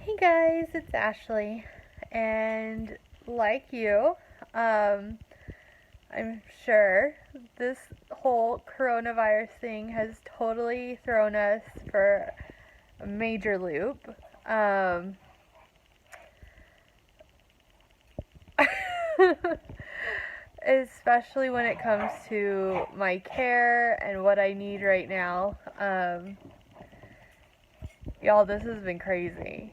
Hey guys, it's Ashley, and like you, um, I'm sure this whole coronavirus thing has totally thrown us for a major loop. Um, Especially when it comes to my care and what I need right now. Y'all, this has been crazy.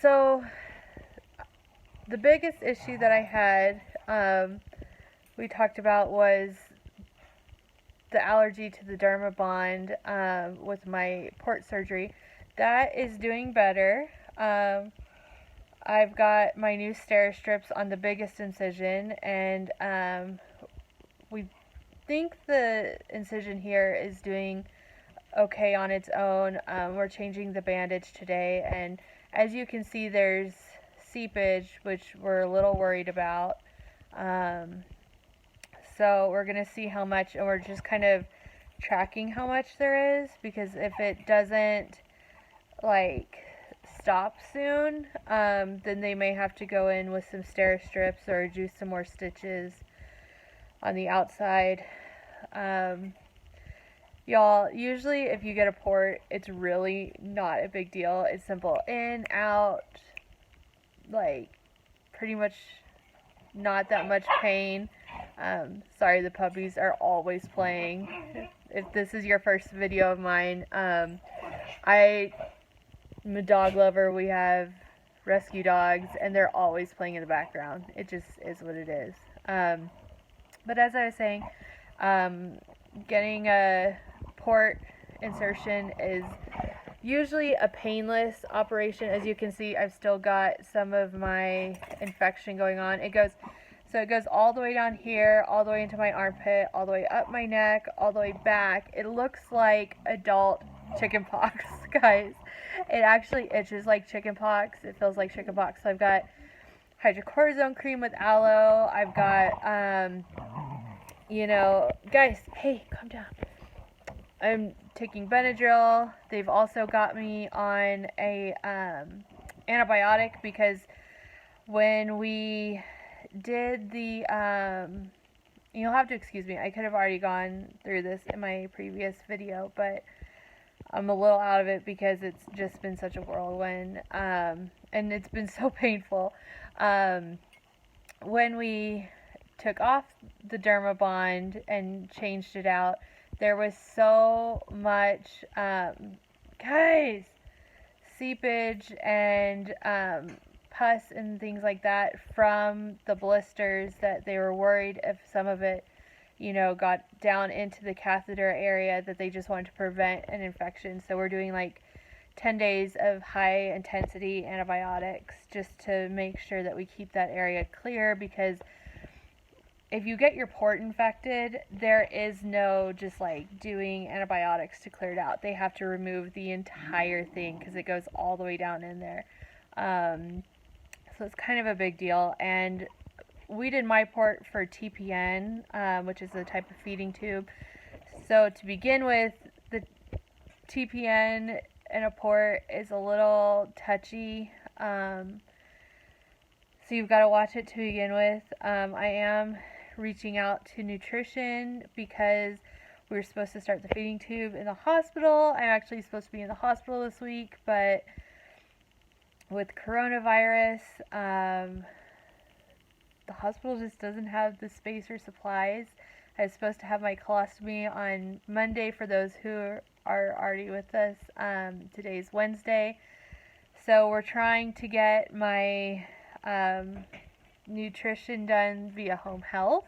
So, the biggest issue that I had, we talked about, was the allergy to the Dermabond with my port surgery. That is doing better. I've got my new stair strips on the biggest incision, and we think the incision here is doing okay on its own. We're changing the bandage today, and as you can see, there's seepage, which we're a little worried about. So we're going to see how much, and we're just kind of tracking how much there is, because if it doesn't like stop soon, then they may have to go in with some stair strips or do some more stitches on the outside. Y'all, usually if you get a port, it's really not a big deal. It's simple. In, out, like pretty much not that much pain. Sorry, the puppies are always playing. If this is your first video of mine, I'm a dog lover. We have rescue dogs, and they're always playing in the background. It just is what it is. But as I was saying, getting a port insertion is usually a painless operation. As you can see, I've still got some of my infection going on. It goes all the way down here, all the way into my armpit, all the way up my neck, all the way back. It looks like adult chicken pox, guys. It actually itches like chicken pox. It feels like chicken pox. So I've got hydrocortisone cream with aloe. I've got, guys, hey, calm down. I'm taking Benadryl. They've also got me on a antibiotic, because when we did the you'll have to excuse me, I could have already gone through this in my previous video, but I'm a little out of it because it's just been such a whirlwind, and it's been so painful. When we took off the Dermabond and changed it out, there was so much guys, seepage and pus and things like that from the blisters, that they were worried if some of it, got down into the catheter area, that they just wanted to prevent an infection. So we're doing like 10 days of high intensity antibiotics just to make sure that we keep that area clear, because if you get your port infected, there is no just like doing antibiotics to clear it out. They have to remove the entire thing because it goes all the way down in there. So it's kind of a big deal. And we did my port for TPN, which is a type of feeding tube. So to begin with, the TPN in a port is a little touchy. So you've got to watch it to begin with. I am reaching out to nutrition because we were supposed to start the feeding tube in the hospital. I'm actually supposed to be in the hospital this week, but with coronavirus, the hospital just doesn't have the space or supplies. I was supposed to have my colostomy on Monday for those who are already with us. Today's Wednesday. So we're trying to get my nutrition done via home health,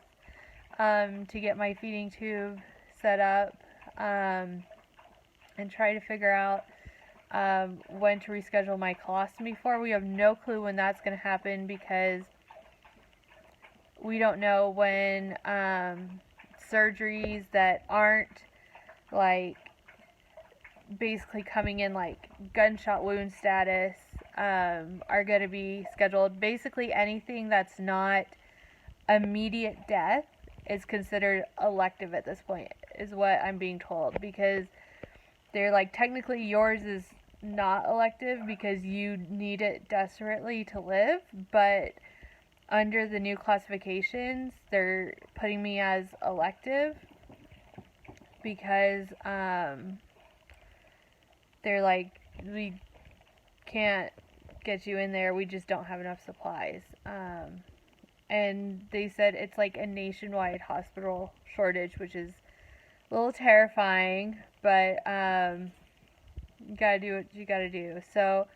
to get my feeding tube set up, and try to figure out when to reschedule my colostomy for. We have no clue when that's going to happen, because we don't know when surgeries that aren't like basically coming in like gunshot wound status are going to be scheduled. Basically anything that's not immediate death is considered elective at this point, is what I'm being told, because they're like, technically yours is not elective because you need it desperately to live, but under the new classifications, they're putting me as elective because they're like, we can't get you in there, we just don't have enough supplies. And they said it's like a nationwide hospital shortage, which is a little terrifying, but you gotta do what you gotta do. So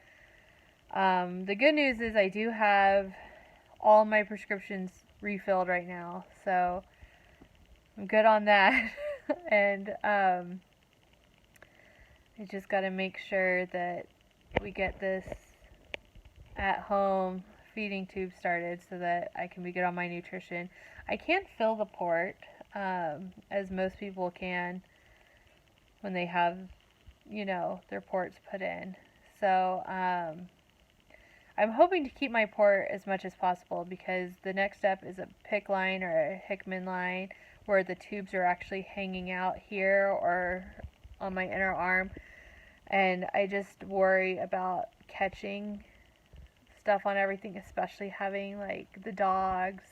the good news is I do have all my prescriptions refilled right now, so I'm good on that. And I just gotta make sure that we get this at home feeding tube started so that I can be good on my nutrition. I can't fill the port as most people can when they have, their ports put in. So I'm hoping to keep my port as much as possible because the next step is a PICC line or a Hickman line where the tubes are actually hanging out here or on my inner arm. And I just worry about catching stuff on everything, especially having like the dogs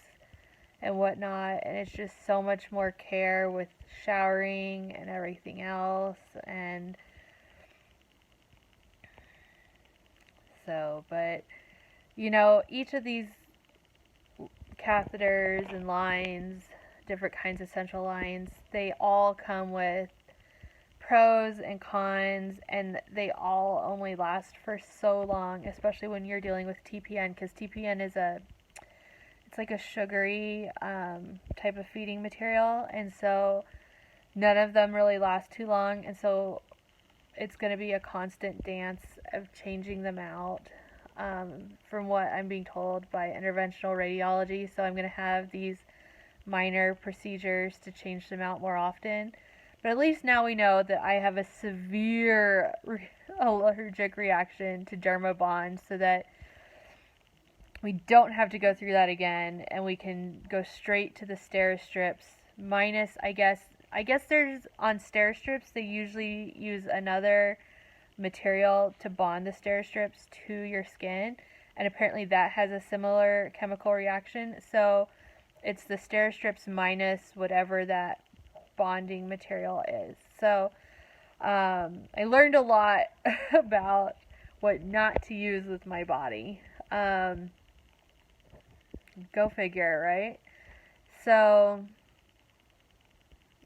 and whatnot. And it's just so much more care with showering and everything else. And so, but each of these catheters and lines, different kinds of central lines, they all come with pros and cons, and they all only last for so long, especially when you're dealing with TPN, because TPN is it's like a sugary type of feeding material, and so none of them really last too long, and so it's going to be a constant dance of changing them out, from what I'm being told by interventional radiology. So I'm going to have these minor procedures to change them out more often. But at least now we know that I have a severe allergic reaction to Dermabond, so that we don't have to go through that again, and we can go straight to the Steri-Strips. Minus, I guess there's, on Steri-Strips, they usually use another material to bond the Steri-Strips to your skin, and apparently that has a similar chemical reaction. So it's the Steri-Strips minus whatever that bonding material is. So I learned a lot about what not to use with my body. Go figure, right? So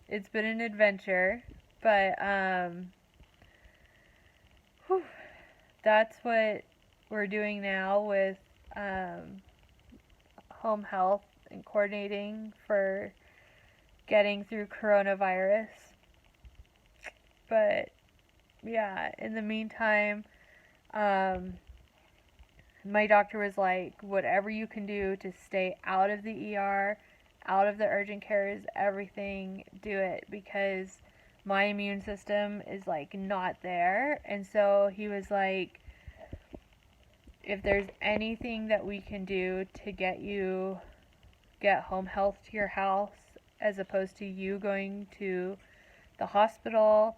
it's been an adventure, but that's what we're doing now with home health and coordinating for getting through coronavirus. But yeah, in the meantime, my doctor was like, whatever you can do to stay out of the ER, out of the urgent cares, everything, do it, because my immune system is like not there. And so he was like, if there's anything that we can do to get home health to your house as opposed to you going to the hospital.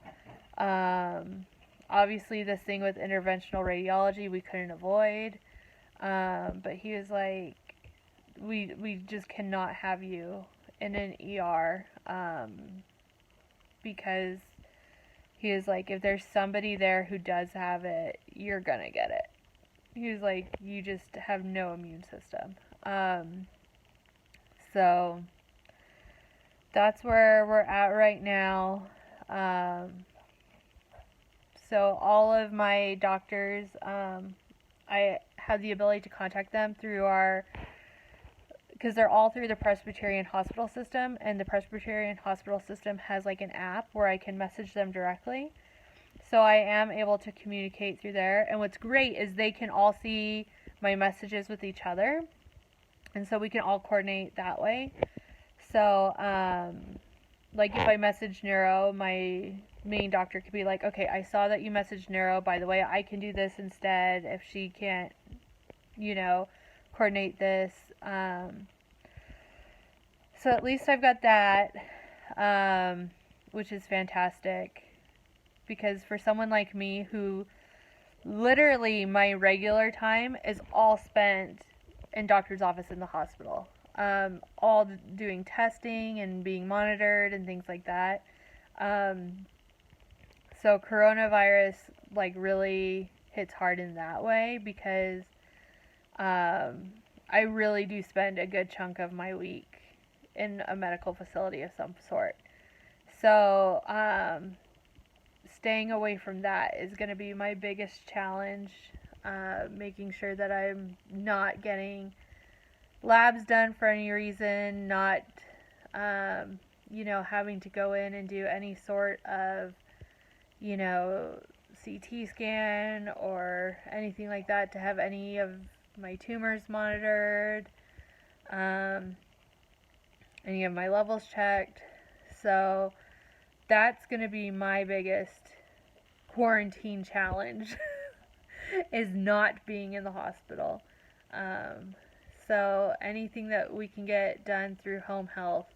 Obviously this thing with interventional radiology we couldn't avoid. But he was like, we just cannot have you in an ER, because he was like, if there's somebody there who does have it, you're gonna get it. He was like, you just have no immune system. So that's where we're at right now. So all of my doctors, I have the ability to contact them through because they're all through the Presbyterian hospital system, and the Presbyterian hospital system has like an app where I can message them directly. So I am able to communicate through there, and what's great is they can all see my messages with each other, and so we can all coordinate that way. So like if I message neuro, my main doctor could be like, okay, I saw that you messaged neuro, by the way, I can do this instead if she can't, coordinate this. So at least I've got that, which is fantastic. because for someone like me who literally my regular time is all spent in doctor's office in the hospital, all doing testing and being monitored and things like that. Um, so coronavirus like really hits hard in that way because I really do spend a good chunk of my week in a medical facility of some sort. So staying away from that is going to be my biggest challenge. Making sure that I'm not getting labs done for any reason, not, having to go in and do any sort of, you know, CT scan or anything like that to have any of my tumors monitored, um, any of my levels checked. So that's going to be my biggest quarantine challenge is not being in the hospital. Um, so anything that we can get done through home health,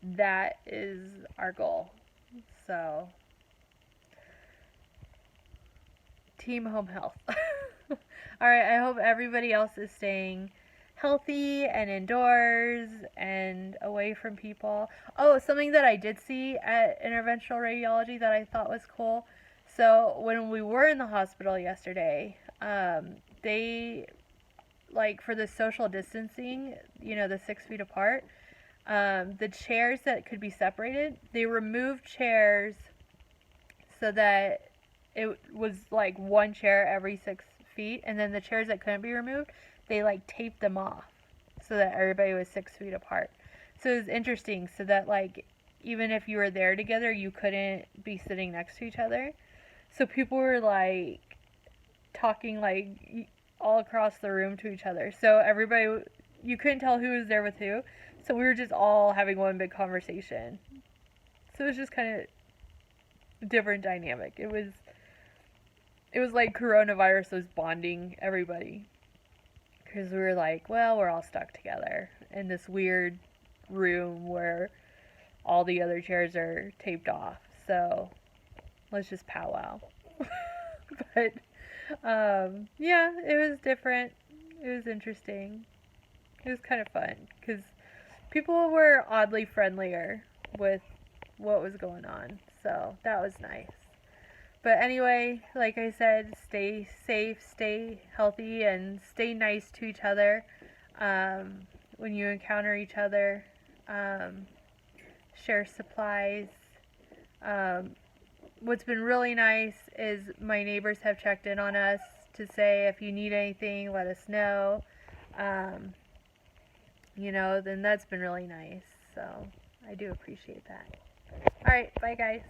that is our goal. So team home health. All right, I hope everybody else is staying healthy and indoors and away from people. Oh, something that I did see at interventional radiology that I thought was cool. So when we were in the hospital yesterday, they, like, for the social distancing, the 6 feet apart, the chairs that could be separated, they removed chairs so that it was like one chair every 6 feet, and then the chairs that couldn't be removed, they like taped them off so that everybody was 6 feet apart. So it was interesting, so that like even if you were there together, you couldn't be sitting next to each other. So people were like talking like all across the room to each other. So everybody, you couldn't tell who was there with who. So we were just all having one big conversation. So it was just kind of different dynamic. It was like coronavirus was bonding everybody. Because we were like, well, we're all stuck together in this weird room where all the other chairs are taped off. So let's just powwow. But yeah, it was different. It was interesting. It was kind of fun because people were oddly friendlier with what was going on. So that was nice. But anyway, like I said, stay safe, stay healthy, and stay nice to each other when you encounter each other. Share supplies. What's been really nice is my neighbors have checked in on us to say if you need anything, let us know. Then that's been really nice. So I do appreciate that. All right, bye guys.